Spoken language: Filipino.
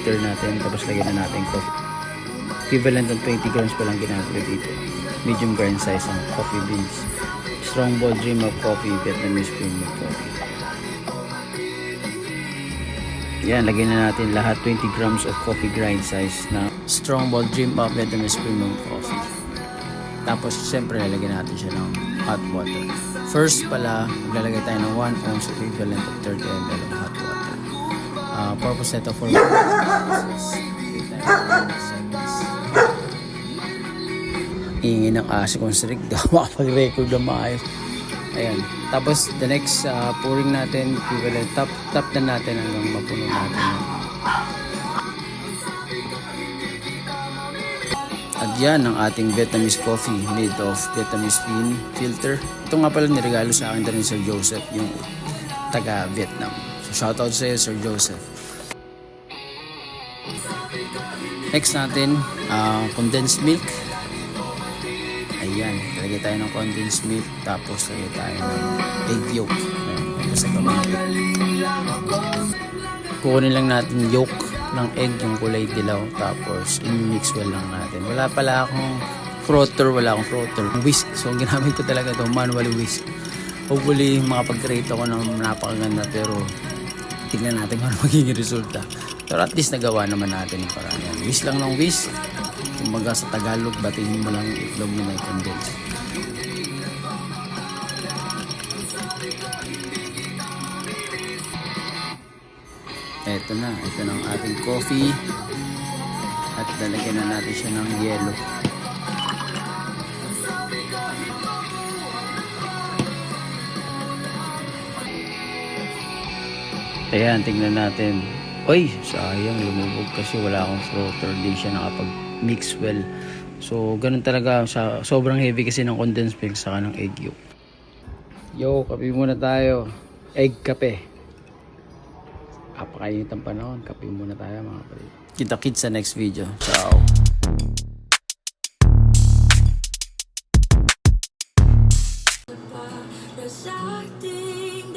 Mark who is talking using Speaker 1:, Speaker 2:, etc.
Speaker 1: Stir natin, tapos lagyan na natin coffee. Equivalent ng 20 grams pa lang ginagawa dito. Medium grind size ang coffee beans. Strong Bold Dream of Coffee, Vietnamese Premium Coffee. Yan, lagyan na natin lahat 20 grams of coffee grind size na Strong Bold Dream of Vietnamese Premium Coffee. Tapos, siyempre, lalagyan natin siya ng hot water. First pala, maglalagay tayo ng 1 ounce equivalent of 30 ml of hot water. Purpose nito for ingin ng aso kong strict daw makapag-record na maayos. Ayan. Tapos, the next, pouring natin, equivalent, tap na natin hanggang mapuno natin. At yan ang ating Vietnamese coffee made of Vietnamese bean filter. Ito nga pala niregalo sa akin din Sir Joseph, yung taga Vietnam. So shoutout sa iyo, Sir Joseph. Next natin, condensed milk. Ayan, lagay tayo ng condensed milk. Tapos lagay tayo ng egg yolk. Kukunin lang natin yolk ng egg, yung kulay dilaw, tapos i-mix well lang natin. Wala pala akong frother, whisk. So ginamit ko talaga ito, manually whisk. Hopefully makapag-create ako ng napakaganda, pero tignan natin kung ano magiging resulta. Pero at least nagawa naman natin yung parang yan. Whisk lang ng whisk. Kumbaga sa Tagalog, batiin mo lang yung itlog na may condense. Ito na ang ating coffee. At lalagyan na natin siya ng yelo. Ayan, tingnan natin. Uy, sayang, lumubog kasi wala akong frother. Di siya nakapag-mix well. So, ganun talaga. Sobrang heavy kasi ng condensed milk saka ng egg yolk. Yo, kape muna tayo. Egg kape. Kapakainit ang panahon. Kape muna tayo mga kapatid. Kita-kits sa next video. Ciao.